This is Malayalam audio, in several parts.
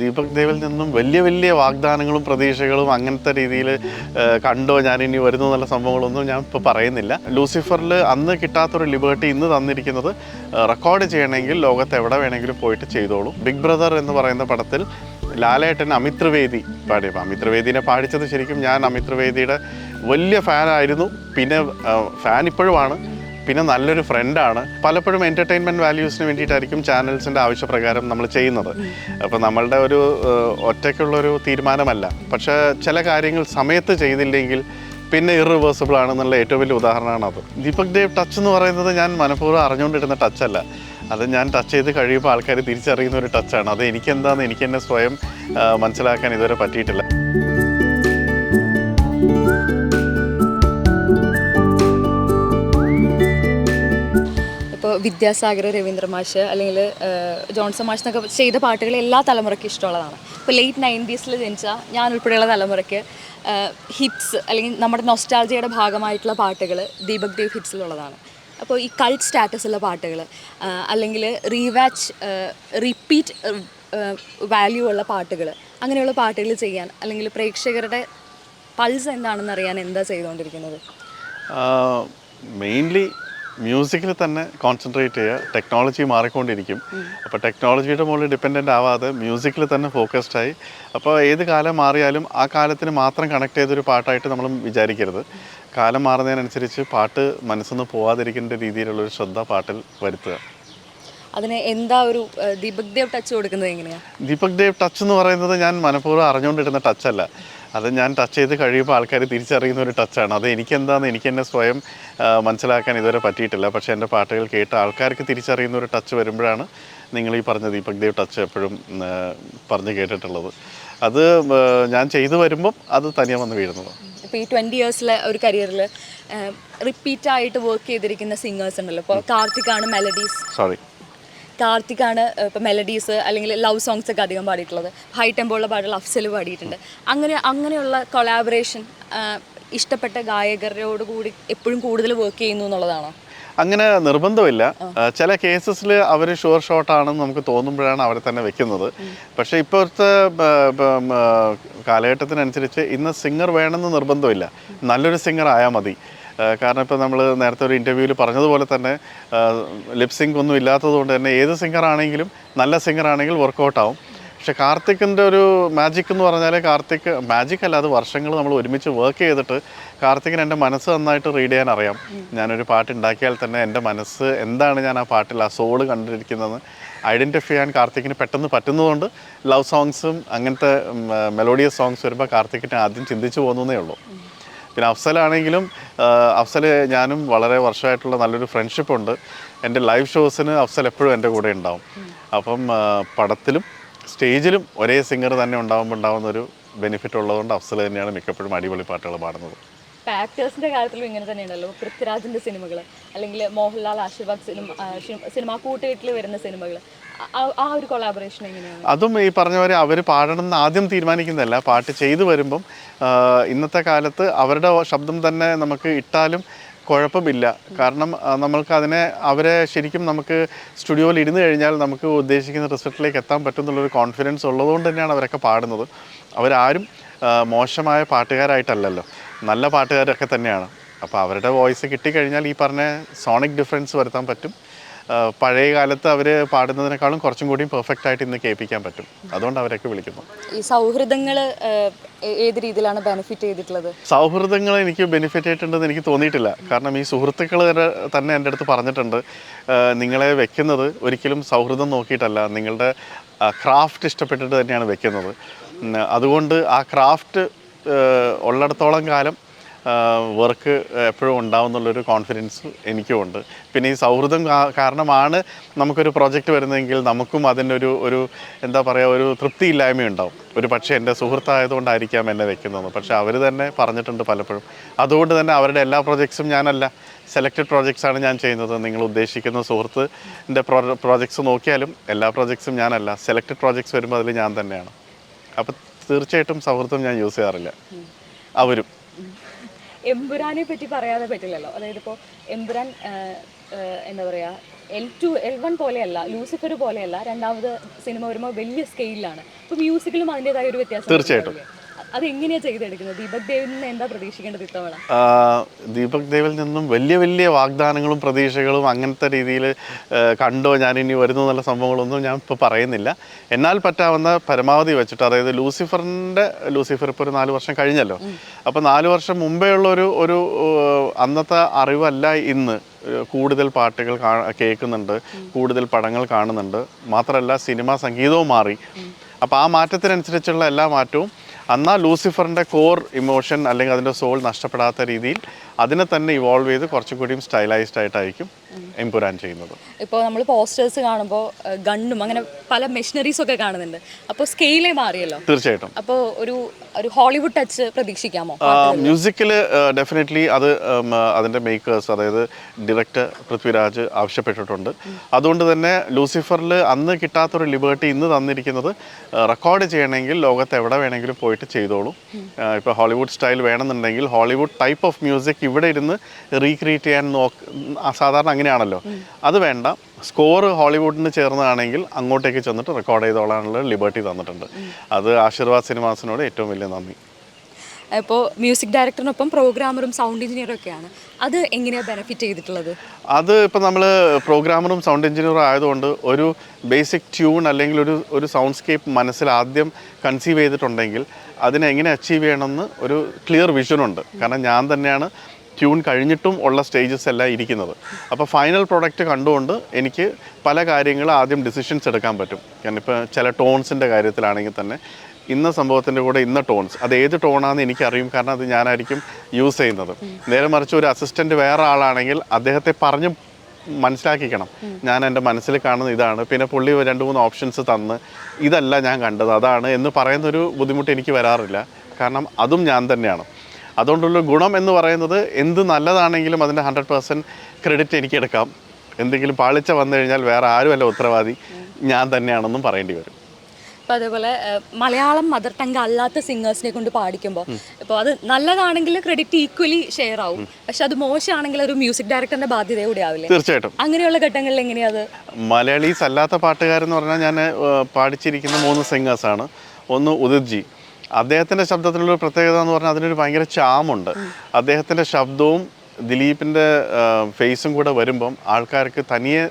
ദീപക് ദേവിൽ നിന്നും വലിയ വലിയ വാഗ്ദാനങ്ങളും പ്രതീക്ഷകളും അങ്ങനത്തെ രീതിയിൽ കണ്ടോ ഞാനിനി വരുന്നു എന്നുള്ള സംഭവങ്ങളൊന്നും ഞാൻ ഇപ്പോൾ പറയുന്നില്ല. ലൂസിഫറിൽ അന്ന് കിട്ടാത്തൊരു ലിബർട്ടി ഇന്ന് തന്നിരിക്കുന്നത് റെക്കോർഡ് ചെയ്യണമെങ്കിൽ ലോകത്ത് എവിടെ വേണമെങ്കിലും പോയിട്ട് ചെയ്തോളൂ. ബിഗ് ബ്രദർ എന്ന് പറയുന്ന പടത്തിൽ ലാലേട്ടൻ അമിത് ത്രിവേദി പാടിയപ്പോൾ അമിത് ത്രിവേദിനെ പാടിച്ചത് ശരിക്കും ഞാൻ അമിത് ത്രിവേദിയുടെ വലിയ ഫാനായിരുന്നു. പിന്നെ ഫാൻ ഇപ്പോഴുമാണ്. പിന്നെ നല്ലൊരു ഫ്രണ്ടാണ്. പലപ്പോഴും എൻ്റർടൈൻമെൻറ്റ് വാല്യൂസിന് വേണ്ടിയിട്ടായിരിക്കും ചാനൽസിൻ്റെ ആവശ്യപ്രകാരം നമ്മൾ ചെയ്യുന്നത്. അപ്പോൾ നമ്മളുടെ ഒരു ഒറ്റയ്ക്കുള്ളൊരു തീരുമാനമല്ല. പക്ഷേ ചില കാര്യങ്ങൾ സമയത്ത് ചെയ്തില്ലെങ്കിൽ പിന്നെ ഇറിവേഴ്സിബിൾ ആണെന്നുള്ള ഏറ്റവും വലിയ ഉദാഹരണമാണ് അത്. ദീപക് ദേവ് ടച്ച് എന്ന് പറയുന്നത് ഞാൻ മനഃപൂർവ്വം അറിഞ്ഞുകൊണ്ടിരുന്ന ടച്ചല്ല. അത് ഞാൻ ടച്ച് ചെയ്ത് കഴിയുമ്പോൾ ആൾക്കാർ തിരിച്ചറിയുന്ന ഒരു ടച്ചാണ്. അത് എനിക്കെന്താണെന്ന് എനിക്ക് തന്നെ സ്വയം മനസ്സിലാക്കാൻ ഇതുവരെ പറ്റിയിട്ടില്ല. ഇപ്പോൾ വിദ്യാസാഗർ, രവീന്ദ്ര മാഷ് അല്ലെങ്കിൽ ജോൺസൺ മാഷ് എന്നൊക്കെ ചെയ്ത പാട്ടുകൾ എല്ലാ തലമുറയ്ക്കും ഇഷ്ടമുള്ളതാണ്. ഇപ്പോൾ ലേറ്റ് 90s ജനിച്ച ഞാൻ ഉൾപ്പെടെയുള്ള തലമുറയ്ക്ക് ഹിറ്റ്സ് അല്ലെങ്കിൽ നമ്മുടെ നൊസ്റ്റാൾജിയയുടെ ഭാഗമായിട്ടുള്ള പാട്ടുകൾ ദീപക് ദേവ് ഹിറ്റ്സിലുള്ളതാണ്. അപ്പോൾ ഈ കൾട്ട് സ്റ്റാറ്റസുള്ള പാട്ടുകൾ അല്ലെങ്കിൽ റീവാച്ച് റിപ്പീറ്റ് വാല്യൂ ഉള്ള പാട്ടുകൾ, അങ്ങനെയുള്ള പാട്ടുകൾ ചെയ്യാൻ അല്ലെങ്കിൽ പ്രേക്ഷകരുടെ പൾസ് എന്താണെന്ന് അറിയാൻ എന്താ ചെയ്തുകൊണ്ടിരിക്കുന്നത്? മെയിൻലി മ്യൂസിക്കിൽ തന്നെ കോൺസെൻട്രേറ്റ് ചെയ്യുക. ടെക്നോളജി മാറിക്കൊണ്ടിരിക്കും. അപ്പോൾ ടെക്നോളജിയുടെ മുകളിൽ ഡിപ്പെൻഡൻ്റ് ആവാതെ മ്യൂസിക്കിൽ തന്നെ ഫോക്കസ്ഡായി. അപ്പോൾ ഏത് കാലം മാറിയാലും ആ കാലത്തിന് മാത്രം കണക്ട് ചെയ്തൊരു പാട്ടായിട്ട് നമ്മൾ വിചാരിക്കരുത്. കാലം മാറുന്നതിനനുസരിച്ച് പാട്ട് മനസ്സിന്ന് പോവാതിരിക്കേണ്ട രീതിയിലുള്ളൊരു ശ്രദ്ധ പാട്ടിൽ വരുത്തുക. അതിന് എന്താ ഒരു ദീപക് ദേവ് ടച്ച് കൊടുക്കുന്നത് എങ്ങനെയാണ്? ദീപക് ദേവ് ടച്ച് എന്ന് പറയുന്നത് ഞാൻ മനഃപൂർവ്വം അറിഞ്ഞുകൊണ്ടിരുന്ന ടച്ചല്ല. അത് ഞാൻ ടച്ച് ചെയ്ത് കഴിയുമ്പോൾ ആൾക്കാർ തിരിച്ചറിയുന്ന ഒരു ടച്ചാണ്. അത് എനിക്കെന്താണെന്ന് എനിക്ക് തന്നെ സ്വയം മനസ്സിലാക്കാൻ ഇതുവരെ പറ്റിയിട്ടില്ല. പക്ഷേ എൻ്റെ പാട്ടുകൾ കേട്ട് ആൾക്കാർക്ക് തിരിച്ചറിയുന്ന ഒരു ടച്ച് വരുമ്പോഴാണ് നിങ്ങൾ ഈ പറഞ്ഞ ദീപക് ദേവ് ടച്ച് എപ്പോഴും പറഞ്ഞ് കേട്ടിട്ടുള്ളത്. അത് ഞാൻ ചെയ്തു വരുമ്പം അത് തനിയെ വന്ന് വീഴുന്നത്. ഇപ്പോൾ ഈ 20 ഇയേഴ്സിലെ ഒരു കരിയറിൽ റിപ്പീറ്റായിട്ട് വർക്ക് ചെയ്തിരിക്കുന്ന സിംഗേഴ്സ് ഉണ്ടല്ലോ. ഇപ്പോൾ കാർത്തിക്കാണ് ഇപ്പോൾ മെലഡീസ് അല്ലെങ്കിൽ ലവ് സോങ്സ് ഒക്കെ അധികം പാടിയിട്ടുള്ളത്. ഹൈ ടെമ്പോ ഉള്ള പാട്ടുകൾ അഫ്സൽ പാടിയിട്ടുണ്ട്. അങ്ങനെയുള്ള കൊളാബറേഷൻ ഇഷ്ടപ്പെട്ട ഗായകരോട് കൂടി എപ്പോഴും കൂടുതൽ വർക്ക് ചെയ്യുന്നു എന്നുള്ളതാണോ? അങ്ങനെ നിർബന്ധമില്ല. ചില കേസസിൽ അവർ ഷുവർ ഷോട്ടാണെന്ന് നമുക്ക് തോന്നുമ്പോഴാണ് അവരെ തന്നെ വെക്കുന്നത്. പക്ഷേ ഇപ്പോഴത്തെ കാലഘട്ടത്തിനനുസരിച്ച് ഇന്ന് സിംഗർ വേണമെന്ന് നിർബന്ധമില്ല. നല്ലൊരു സിംഗർ ആയാൽ മതി. കാരണം ഇപ്പോൾ നമ്മൾ നേരത്തെ ഒരു ഇൻ്റർവ്യൂവിൽ പറഞ്ഞതുപോലെ തന്നെ ലിപ്സിങ്ക് ഒന്നും ഇല്ലാത്തതുകൊണ്ട് തന്നെ ഏത് സിംഗറാണെങ്കിലും നല്ല സിംഗറാണെങ്കിൽ വർക്കൗട്ടാവും. പക്ഷേ കാർത്തിക്കിൻ്റെ ഒരു മാജിക് എന്ന് പറഞ്ഞാൽ കാർത്തിക് മാജിക് അല്ല, അത് വർഷങ്ങൾ നമ്മൾ ഒരുമിച്ച് വർക്ക് ചെയ്തിട്ട് കാർത്തിക്കിന് എൻ്റെ മനസ്സ് നന്നായിട്ട് റീഡ് ചെയ്യാൻ അറിയാം. ഞാനൊരു പാട്ട് ഉണ്ടാക്കിയാൽ തന്നെ എൻ്റെ മനസ്സ് എന്താണ് ഞാൻ ആ പാട്ടിൽ ആ സോള് കണ്ടിരിക്കുന്നതെന്ന് ഐഡൻറ്റിഫൈ ചെയ്യാൻ കാർത്തിക്കിന് പെട്ടെന്ന് പറ്റുന്നതുകൊണ്ട് ലവ് സോങ്സും അങ്ങനത്തെ മെലോഡിയസ് സോങ്സ് വരുമ്പോൾ കാർത്തിക്കിനെ ആദ്യം ചിന്തിച്ചു പോകുന്നതേ ഉള്ളൂ. പിന്നെ അഫ്സലാണെങ്കിലും അഫ്സൽ ഞാനും വളരെ വർഷമായിട്ടുള്ള നല്ലൊരു ഫ്രണ്ട്ഷിപ്പുണ്ട്. എൻ്റെ ലൈവ് ഷോസിന് അഫ്സൽ എപ്പോഴും എൻ്റെ കൂടെ ഉണ്ടാവും. അപ്പം പടത്തിലും സ്റ്റേജിലും ഒരേ സിംഗർ തന്നെ ഉണ്ടാവുന്നൊരു ബെനിഫിറ്റ് ഉള്ളതുകൊണ്ട് അഫ്സൽ തന്നെയാണ് മിക്കപ്പോഴും അടിപൊളി പാട്ടുകൾ പാടുന്നത്. ആക്ടേഴ്സിൻ്റെ കാര്യത്തിലും ഇങ്ങനെ തന്നെയുണ്ടല്ലോ. പൃഥ്വിരാജിൻ്റെ സിനിമകൾ അല്ലെങ്കിൽ മോഹൻലാൽ ആശീർവാദ് സിനിമ കൂട്ടുകെട്ടിൽ വരുന്ന സിനിമകൾ, ആ ഒരു കൊളാബറേഷൻ എങ്ങനെയാണ്? അതും ഈ പറഞ്ഞ പോലെ അവർ പാടണമെന്ന് ആദ്യം തീരുമാനിക്കുന്നതല്ല. പാട്ട് ചെയ്തു വരുമ്പം ഇന്നത്തെ കാലത്ത് അവരുടെ ശബ്ദം തന്നെ നമുക്ക് ഇട്ടാലും കുഴപ്പമില്ല. കാരണം നമ്മൾക്ക് അവരെ ശരിക്കും നമുക്ക് സ്റ്റുഡിയോയിൽ ഇരുന്ന് കഴിഞ്ഞാൽ നമുക്ക് ഉദ്ദേശിക്കുന്ന റിസൾട്ടിലേക്ക് എത്താൻ പറ്റും എന്നുള്ളൊരു കോൺഫിഡൻസ് ഉള്ളതുകൊണ്ട് തന്നെയാണ് അവരൊക്കെ പാടുന്നത്. അവരാരും മോശമായ പാട്ടുകാരായിട്ടല്ലല്ലോ, നല്ല പാട്ടുകാരൊക്കെ തന്നെയാണ്. അപ്പോൾ അവരുടെ വോയിസ് കിട്ടിക്കഴിഞ്ഞാൽ ഈ പറഞ്ഞ സോണിക് ഡിഫറൻസ് വരുത്താൻ പറ്റും. പഴയ കാലത്ത് അവർ പാടുന്നതിനേക്കാളും കുറച്ചും കൂടി പെർഫെക്റ്റ് ആയിട്ട് ഇന്ന് കേൾപ്പിക്കാൻ പറ്റും. അതുകൊണ്ട് അവരൊക്കെ വിളിക്കുന്നു. ഈ സൗഹൃദങ്ങൾ ഏത് രീതിയിലാണ് ബെനിഫിറ്റ് ചെയ്തിട്ടുള്ളത്? സൗഹൃദങ്ങൾ എനിക്ക് ബെനിഫിറ്റ് ആയിട്ടുണ്ടെന്ന് എനിക്ക് തോന്നിയിട്ടില്ല. കാരണം ഈ സുഹൃത്തുക്കൾ തന്നെ എൻ്റെ അടുത്ത് പറഞ്ഞിട്ടുണ്ട്, നിങ്ങളെ വെക്കുന്നത് ഒരിക്കലും സൗഹൃദം നോക്കിയിട്ടല്ല, നിങ്ങളുടെ ക്രാഫ്റ്റ് ഇഷ്ടപ്പെട്ടിട്ട് തന്നെയാണ് വെക്കുന്നത്. അതുകൊണ്ട് ആ ക്രാഫ്റ്റ് ഉള്ളിടത്തോളം കാലം വർക്ക് എപ്പോഴും ഉണ്ടാവുന്നുള്ളൊരു കോൺഫിഡൻസ് എനിക്കുമുണ്ട്. പിന്നെ ഈ സൗഹൃദം കാരണമാണ് നമുക്കൊരു പ്രോജക്റ്റ് വരുന്നതെങ്കിൽ നമുക്കും ഒരു എന്താ പറയുക, ഒരു തൃപ്തിയില്ലായ്മയുണ്ടാവും. ഒരു പക്ഷേ എൻ്റെ സുഹൃത്തായതുകൊണ്ടായിരിക്കാം എന്നെ വെക്കുന്നത്. പക്ഷേ അവർ തന്നെ പറഞ്ഞിട്ടുണ്ട് പലപ്പോഴും. അതുകൊണ്ട് തന്നെ അവരുടെ എല്ലാ പ്രോജക്ട്സും ഞാനല്ല, സെലക്റ്റഡ് പ്രോജക്ട്സാണ് ഞാൻ ചെയ്യുന്നത്. നിങ്ങൾ ഉദ്ദേശിക്കുന്ന സുഹൃത്തിൻ്റെ പ്രോജക്ട്സ് നോക്കിയാലും എല്ലാ പ്രോജക്ട്സും ഞാനല്ല, സെലക്റ്റഡ് പ്രോജക്ട്സ് വരുമ്പോൾ അതിൽ ഞാൻ തന്നെയാണ്. അപ്പോൾ തീർച്ചയായിട്ടും സൗഹൃദം ഞാൻ യൂസ് ചെയ്യാറില്ല. അവരും എമ്പുരാനെ പറ്റി പറയാതെ പറ്റില്ലല്ലോ. അതായത് ഇപ്പോൾ എമ്പുരാൻ എന്താ പറയുക, L2 L1 പോലെയല്ല, ലൂസിഫർ പോലെയല്ല, രണ്ടാമത് സിനിമ വരുമ്പോൾ വലിയ സ്കെയിലാണ്. അപ്പോൾ മ്യൂസിക്കിലും അതിൻ്റെതായ ഒരു വ്യത്യാസം തീർച്ചയായിട്ടും. അതെങ്ങനെയാണ് ചെയ്തെടുക്കുന്നത്? ദീപക് ദേവിൽ നിന്ന് എന്താ പ്രതീക്ഷിക്കേണ്ടത് ഇത്തവണ? ദീപക് ദേവിൽ നിന്നും വലിയ വലിയ വാഗ്ദാനങ്ങളും പ്രതീക്ഷകളും അങ്ങനത്തെ രീതിയിൽ കണ്ടോ ഞാൻ ഇനി വരുന്നു എന്നുള്ള സംഭവങ്ങളൊന്നും ഞാൻ ഇപ്പോൾ പറയുന്നില്ല. എന്നാൽ പറ്റാവുന്ന പരമാവധി വെച്ചിട്ട്, അതായത് ലൂസിഫർ ഇപ്പോൾ ഒരു 4 വർഷം കഴിഞ്ഞല്ലോ. അപ്പോൾ 4 വർഷം മുമ്പേ ഉള്ള ഒരു അന്നത്തെ അറിവല്ല ഇന്ന്. കൂടുതൽ പാട്ടുകൾ കേൾക്കുന്നുണ്ട്, കൂടുതൽ പടങ്ങൾ കാണുന്നുണ്ട്, മാത്രമല്ല സിനിമ സംഗീതവും മാറി. അപ്പോൾ ആ മാറ്റത്തിനനുസരിച്ചുള്ള എല്ലാ മാറ്റവും എന്നാൽ ലൂസിഫറിൻ്റെ കോർ ഇമോഷൻ അല്ലെങ്കിൽ അതിൻ്റെ സോൾ നഷ്ടപ്പെടാത്ത രീതിയിൽ അതിനെ തന്നെ ഇവോൾവ് ചെയ്ത് കുറച്ചും കൂടിയും സ്റ്റൈലൈസ്ഡ് ആയിട്ടായിരിക്കും എംപുരാൻ ചെയ്യുന്നത്. ഇപ്പോൾ നമ്മൾ പോസ്റ്റേഴ്സ് കാണുമ്പോൾ ഗണ്ണും അങ്ങനെ പല മെഷീനറീസും ഒക്കെ കാണുന്നുണ്ട്. അപ്പോൾ സ്കെയിലേ മാറിയല്ലോ. തീർച്ചയായിട്ടും. അപ്പോൾ ഒരു ഹോളിവുഡ് ടച്ച് പ്രതീക്ഷിക്കാമോ? മ്യൂസിക്കിൽ ഡെഫിനറ്റ്ലി അതിൻ്റെ മേക്കേഴ്സ്, അതായത് ഡയറക്ടർ പൃഥ്വിരാജ് ആവശ്യപ്പെട്ടിട്ടുണ്ട്. അതുകൊണ്ട് തന്നെ ലൂസിഫറിൽ അന്ന് കിട്ടാത്തൊരു ലിബർട്ടി ഇന്ന് തന്നിരിക്കുന്നത് റെക്കോർഡ് ചെയ്യണമെങ്കിൽ ലോകത്ത് എവിടെ വേണമെങ്കിലും പോയിട്ട് ചെയ്തോളൂ. ഇപ്പോൾ ഹോളിവുഡ് സ്റ്റൈൽ വേണമെന്നുണ്ടെങ്കിൽ ഹോളിവുഡ് ടൈപ്പ് ഓഫ് മ്യൂസിക് ഇവിടെ ഇരുന്ന് റീക്രിയേറ്റ് ചെയ്യാൻ സാധാരണ അങ്ങനെയാണല്ലോ. അത് വേണ്ട, സ്കോർ ഹോളിവുഡിന് ചേർന്നതാണെങ്കിൽ അങ്ങോട്ടേക്ക് ചെന്നിട്ട് റെക്കോർഡ് ചെയ്തോളാനുള്ള ലിബർട്ടി തന്നിട്ടുണ്ട്. അത് ആശീർവാദ് സിനിമാസിനോട് ഏറ്റവും വലിയ നന്ദി. ഇപ്പോൾ മ്യൂസിക് ഡയറക്ടറിനൊപ്പം പ്രോഗ്രാമറും സൗണ്ട് എഞ്ചിനീയറും ഒക്കെയാണ്. അത് എങ്ങനെയാണ് ബെനിഫിറ്റ് ചെയ്തിട്ടുള്ളത്? അത് ഇപ്പോൾ നമ്മൾ പ്രോഗ്രാമറും സൗണ്ട് എഞ്ചിനീയറും ആയതുകൊണ്ട് ഒരു ബേസിക് ട്യൂൺ അല്ലെങ്കിൽ ഒരു സൗണ്ട് സ്കേപ്പ് മനസ്സിൽ ആദ്യം കൺസീവ് ചെയ്തിട്ടുണ്ടെങ്കിൽ അതിനെ എങ്ങനെ അച്ചീവ് ചെയ്യണമെന്ന് ഒരു ക്ലിയർ വിഷനുണ്ട്. കാരണം ഞാൻ തന്നെയാണ് ട്യൂൺ കഴിഞ്ഞിട്ടും ഉള്ള സ്റ്റേജസ് എല്ലാം ഇരിക്കുന്നത്. അപ്പോൾ ഫൈനൽ പ്രോഡക്റ്റ് കണ്ടുകൊണ്ട് എനിക്ക് പല കാര്യങ്ങൾ ആദ്യം ഡിസിഷൻസ് എടുക്കാൻ പറ്റും. കാരണം ഇപ്പോൾ ചില ടോൺസിൻ്റെ കാര്യത്തിലാണെങ്കിൽ തന്നെ ഇന്ന സംഭവത്തിൻ്റെ കൂടെ ഇന്ന ടോൺസ്, അത് ഏത് ടോണാണെന്ന് എനിക്കറിയും. കാരണം അത് ഞാനായിരിക്കും യൂസ് ചെയ്യുന്നത്. നേരെ മറിച്ച് ഒരു അസിസ്റ്റൻറ്റ് വേറെ ആളാണെങ്കിൽ അദ്ദേഹത്തെ പറഞ്ഞ് മനസ്സിലാക്കിക്കണം, ഞാൻ എൻ്റെ മനസ്സിൽ കാണുന്ന ഇതാണ്, പിന്നെ പുള്ളി 2-3 ഓപ്ഷൻസ് തന്ന് ഇതല്ല ഞാൻ കണ്ടത് അതാണ് എന്ന് പറയുന്നൊരു ബുദ്ധിമുട്ട് എനിക്ക് വരാറില്ല. കാരണം അതും ഞാൻ തന്നെയാണ്. അതുകൊണ്ടുള്ള ഗുണം എന്ന് പറയുന്നത് എന്ത് നല്ലതാണെങ്കിലും അതിൻ്റെ 100% ക്രെഡിറ്റ് എനിക്ക് എടുക്കാം. എന്തെങ്കിലും പാളിച്ച വന്നു കഴിഞ്ഞാൽ വേറെ ആരുമല്ല ഉത്തരവാദി, ഞാൻ തന്നെയാണെന്നും പറയേണ്ടി വരും. അപ്പോൾ അതേപോലെ മലയാളം മദർ ടങ്ക് അല്ലാത്ത സിംഗേഴ്സിനെ കൊണ്ട് പാടിക്കുമ്പോൾ ഇപ്പോൾ അത് നല്ലതാണെങ്കിൽ ക്രെഡിറ്റ് ഈക്വലി ഷെയർ ആവും, പക്ഷെ അത് മോശമാണെങ്കിൽ ഒരു മ്യൂസിക് ഡയറക്ടറിന്റെ ബാധ്യത കൂടി ആവില്ലേ? തീർച്ചയായിട്ടും. അങ്ങനെയുള്ള ഘട്ടങ്ങളിൽ എങ്ങനെയാണ്? മലയാളീസ് അല്ലാത്ത പാട്ടുകാരെന്ന് പറഞ്ഞാൽ ഞാൻ പാടിച്ചിരിക്കുന്ന 3 സിംഗേഴ്സാണ്. ഒന്ന് ഉദിത് ജി. അദ്ദേഹത്തിൻ്റെ ശബ്ദത്തിനുള്ള പ്രത്യേകത എന്ന് പറഞ്ഞാൽ അതിനൊരു ഭയങ്കര ചാമുണ്ട്. അദ്ദേഹത്തിൻ്റെ ശബ്ദവും ദിലീപിൻ്റെ ഫേസും കൂടെ വരുമ്പം ആൾക്കാർക്ക് തനിയെ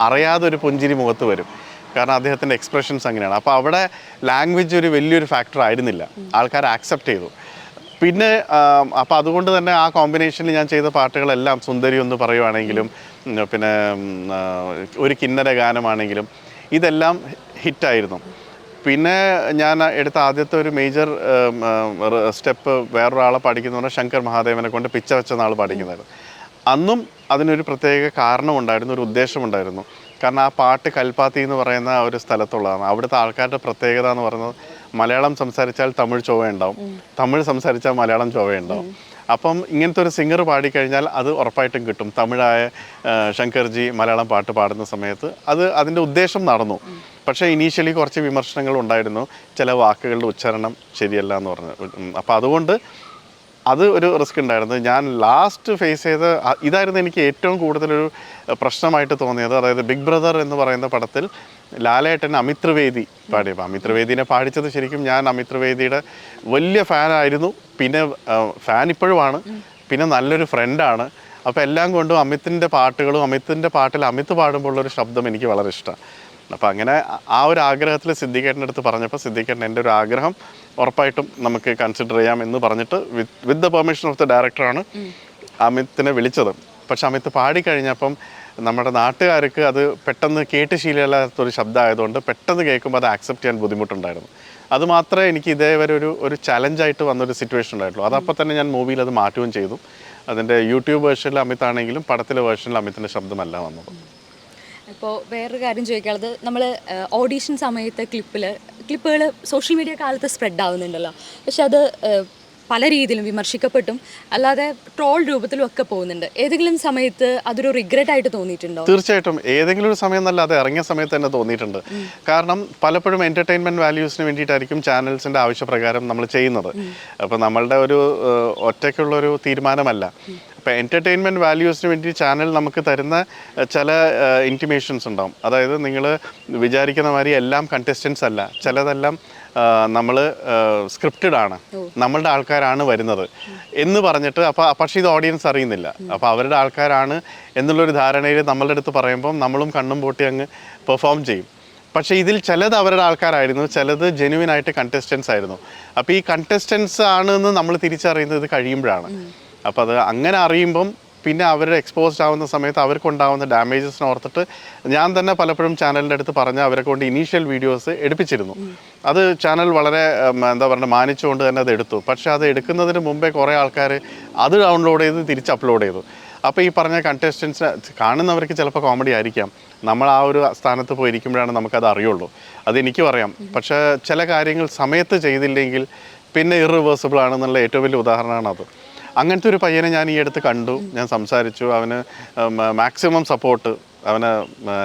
അറിയാതെ ഒരു പുഞ്ചിരി മുഖത്ത് വരും. കാരണം അദ്ദേഹത്തിൻ്റെ എക്സ്പ്രഷൻസ് അങ്ങനെയാണ്. അപ്പോൾ അവിടെ ലാംഗ്വേജ് ഒരു വലിയൊരു ഫാക്ടർ ആയിരുന്നില്ല, ആൾക്കാർ ആക്സെപ്റ്റ് ചെയ്തു. പിന്നെ അപ്പോൾ അതുകൊണ്ട് തന്നെ ആ കോമ്പിനേഷനിൽ ഞാൻ ചെയ്ത പാട്ടുകളെല്ലാം സുന്ദരി എന്ന് പറയുവാണെങ്കിലും പിന്നെ ഒരു കിന്നര ഗാനമാണെങ്കിലും ഇതെല്ലാം ഹിറ്റായിരുന്നു. പിന്നെ ഞാൻ എടുത്ത ആദ്യത്തെ ഒരു മേജർ സ്റ്റെപ്പ് വേറൊരാളെ പഠിക്കുന്ന പറഞ്ഞാൽ ശങ്കർ മഹാദേവനെ കൊണ്ട് പിച്ച വെച്ച നാൾ പഠിക്കുന്നതായിരുന്നു. അന്നും അതിനൊരു പ്രത്യേക കാരണമുണ്ടായിരുന്നു, ഒരു ഉദ്ദേശമുണ്ടായിരുന്നു. കാരണം ആ പാട്ട് കൽപ്പാത്തി എന്ന് പറയുന്ന ഒരു സ്ഥലത്തുള്ളതാണ്. അവിടുത്തെ ആൾക്കാരുടെ പ്രത്യേകത എന്ന് പറയുന്നത് മലയാളം സംസാരിച്ചാൽ തമിഴ് ചൊവ്വയുണ്ടാവും, തമിഴ് സംസാരിച്ചാൽ മലയാളം ചൊവ്വയുണ്ടാവും. അപ്പം ഇങ്ങനത്തെ ഒരു സിംഗർ പാടിക്കഴിഞ്ഞാൽ അത് ഉറപ്പായിട്ടും കിട്ടും. തമിഴായ ശങ്കർജി മലയാളം പാട്ട് പാടുന്ന സമയത്ത് അതിൻ്റെ ഉദ്ദേശം നടന്നു. പക്ഷേ ഇനീഷ്യലി കുറച്ച് വിമർശനങ്ങൾ ഉണ്ടായിരുന്നു, ചില വാക്കുകളുടെ ഉച്ചാരണം ശരിയല്ല എന്ന് പറഞ്ഞു. അപ്പോൾ അതുകൊണ്ട് അത് ഒരു റിസ്ക് ഉണ്ടായിരുന്നു. ഞാൻ ലാസ്റ്റ് ഫേസ് ചെയ്ത ഇതായിരുന്നു എനിക്ക് ഏറ്റവും കൂടുതലൊരു പ്രശ്നമായിട്ട് തോന്നിയത്. അതായത് ബിഗ് ബ്രദർ എന്ന് പറയുന്ന പടത്തിൽ ലാലേട്ടൻ അമിത് ത്രിവേദി പാടിയപ്പോൾ അമിത് ത്രിവേദിനെ പാടിച്ചത് ശരിക്കും ഞാൻ അമിത് ത്രിവേദിയുടെ വലിയ ഫാനായിരുന്നു. പിന്നെ ഫാൻ ഇപ്പോഴുമാണ്, പിന്നെ നല്ലൊരു ഫ്രണ്ടാണ്. അപ്പോൾ എല്ലാം കൊണ്ടും അമിത്തിൻ്റെ പാട്ടിൽ അമിത് പാടുമ്പോഴുള്ളൊരു ശബ്ദം എനിക്ക് വളരെ ഇഷ്ടമാണ്. അപ്പോൾ അങ്ങനെ ആ ഒരു ആഗ്രഹത്തിൽ സിദ്ദിഖേട്ടൻ്റെ അടുത്ത് പറഞ്ഞപ്പോൾ സിദ്ദിഖേട്ടൻ എൻ്റെ ഒരു ആഗ്രഹം ഉറപ്പായിട്ടും നമുക്ക് കൺസിഡർ ചെയ്യാം എന്ന് പറഞ്ഞിട്ട് with the permission of the ഡയറക്ടറാണ് അമിത്തിനെ വിളിച്ചത്. പക്ഷെ അമിത് പാടിക്കഴിഞ്ഞപ്പം നമ്മുടെ നാട്ടുകാർക്ക് അത് പെട്ടെന്ന് കേട്ട് ശീലമില്ലാത്തൊരു ശബ്ദമായതുകൊണ്ട് പെട്ടെന്ന് കേൾക്കുമ്പോൾ അത് ആക്സെപ്റ്റ് ചെയ്യാൻ ബുദ്ധിമുട്ടുണ്ടായിരുന്നു. അത് മാത്രമേ എനിക്ക് ഇതേവരെ ഒരു ചലഞ്ചായിട്ട് വന്നൊരു സിറ്റുവേഷൻ ഉണ്ടായിട്ടുള്ളൂ. അതപ്പോൾ തന്നെ ഞാൻ മൂവിയിൽ അത് മാറ്റുകയും ചെയ്തു. അതിൻ്റെ യൂട്യൂബ് വേർഷനിൽ അമിതാണെങ്കിലും പടത്തിലെ വേർഷനിൽ അമിത്തിൻ്റെ ശബ്ദമല്ല വന്നത്. ഇപ്പോൾ വേറൊരു കാര്യം ചോദിക്കാനുള്ളത്, നമ്മൾ ഓഡീഷൻ സമയത്ത് ക്ലിപ്പുകൾ സോഷ്യൽ മീഡിയ കാലത്ത് സ്പ്രെഡ് ആവുന്നുണ്ടല്ലോ, പക്ഷെ അത് പല രീതിയിലും വിമർശിക്കപ്പെട്ടും അല്ലാതെ ട്രോൾ രൂപത്തിലും ഒക്കെ പോകുന്നുണ്ട്. ഏതെങ്കിലും സമയത്ത് അതൊരു റിഗ്രറ്റ് ആയിട്ട് തോന്നിയിട്ടുണ്ടോ? തീർച്ചയായിട്ടും ഏതെങ്കിലും ഒരു സമയം എന്നല്ല, അത് ഇറങ്ങിയ സമയത്ത് തന്നെ തോന്നിയിട്ടുണ്ട്. കാരണം പലപ്പോഴും എൻ്റർടൈൻമെൻറ്റ് വാല്യൂസിന് വേണ്ടിയിട്ടായിരിക്കും ചാനൽസിൻ്റെ ആവശ്യപ്രകാരം നമ്മൾ ചെയ്യുന്നത്. അപ്പോൾ നമ്മളുടെ ഒരു ഒറ്റയ്ക്കുള്ളൊരു തീരുമാനമല്ല. അപ്പോൾ എൻ്റർടൈൻമെൻറ്റ് വാല്യൂസിന് വേണ്ടി ചാനൽ നമുക്ക് തരുന്ന ചില ഇൻറ്റിമേഷൻസ് ഉണ്ടാവും. അതായത് നിങ്ങൾ വിചാരിക്കുന്ന മാതിരി എല്ലാം കണ്ടസ്റ്റൻസ് അല്ല, ചിലതെല്ലാം നമ്മൾ സ്ക്രിപ്റ്റഡ് ആണ്, നമ്മളുടെ ആൾക്കാരാണ് വരുന്നത് എന്ന് പറഞ്ഞിട്ട്, പക്ഷേ ഇത് ഓഡിയൻസ് അറിയുന്നില്ല. അപ്പോൾ അവരുടെ ആൾക്കാരാണ് എന്നുള്ളൊരു ധാരണയിൽ നമ്മളുടെ അടുത്ത് പറയുമ്പം നമ്മളും കണ്ണും പൂട്ടി അങ്ങ് പെർഫോം ചെയ്യും. പക്ഷേ ഇതിൽ ചിലത് അവരുടെ ആൾക്കാരായിരുന്നു, ചിലത് ജെന്യുവിൻ ആയിട്ട് കണ്ടസ്റ്റൻസ് ആയിരുന്നു. അപ്പോൾ ഈ കണ്ടസ്റ്റൻസ് ആണെന്ന് നമ്മൾ തിരിച്ചറിയുന്നത് കഴിയുമ്പോഴാണ്. അപ്പോൾ അത് അങ്ങനെ അറിയുമ്പം പിന്നെ അവർ എക്സ്പോസ്ഡ് ആവുന്ന സമയത്ത് അവർക്കുണ്ടാവുന്ന ഡാമേജസിനെ ഓർത്തിട്ട് ഞാൻ തന്നെ പലപ്പോഴും ചാനലിൻ്റെ അടുത്ത് പറഞ്ഞ് അവരെ കൊണ്ട് ഇനീഷ്യൽ വീഡിയോസ് എടുപ്പിച്ചിരുന്നു. അത് ചാനൽ വളരെ എന്താ പറയുക മാനിച്ചുകൊണ്ട് തന്നെ അത് എടുത്തു. പക്ഷേ അത് എടുക്കുന്നതിന് മുമ്പേ കുറേ ആൾക്കാർ അത് ഡൗൺലോഡ് ചെയ്ത് തിരിച്ച് അപ്ലോഡ് ചെയ്തു. അപ്പോൾ ഈ പറഞ്ഞ കണ്ടസ്റ്റൻസിനെ കാണുന്നവർക്ക് ചിലപ്പോൾ കോമഡി ആയിരിക്കാം, നമ്മൾ ആ ഒരു സ്ഥാനത്ത് പോയി ഇരിക്കുമ്പോഴാണ് നമുക്കത് അറിയുള്ളൂ. അതെനിക്കും അറിയാം. പക്ഷേ ചില കാര്യങ്ങൾ സമയത്ത് ചെയ്തില്ലെങ്കിൽ പിന്നെ ഇറിവേഴ്സിബിൾ ആണെന്നുള്ള ഏറ്റവും വലിയ ഉദാഹരണമാണ് അത്. അങ്ങനത്തെ ഒരു പയ്യനെ ഞാൻ ഈ അടുത്ത് കണ്ടു, ഞാൻ സംസാരിച്ചു. അവന് മാക്സിമം സപ്പോർട്ട്, അവന്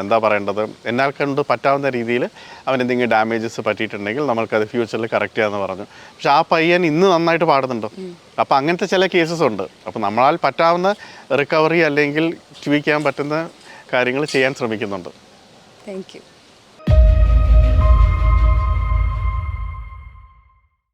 എന്താ പറയേണ്ടത്, എന്നാൽ കൊണ്ട് പറ്റാവുന്ന രീതിയിൽ അവന് എന്തെങ്കിലും ഡാമേജസ് പറ്റിയിട്ടുണ്ടെങ്കിൽ നമ്മൾക്കത് ഫ്യൂച്ചറിൽ കറക്റ്റ് ചെയ്യാമെന്ന് പറഞ്ഞു. പക്ഷെ ആ പയ്യൻ ഇന്ന് നന്നായിട്ട് പാടുന്നുണ്ട്. അപ്പോൾ അങ്ങനത്തെ ചില കേസസ് ഉണ്ട്. അപ്പോൾ നമ്മളാൽ പറ്റാവുന്ന റിക്കവറി അല്ലെങ്കിൽ ട്വീക്ക് ചെയ്യാൻ പറ്റുന്ന കാര്യങ്ങൾ ചെയ്യാൻ ശ്രമിക്കുന്നുണ്ട്. Thank you.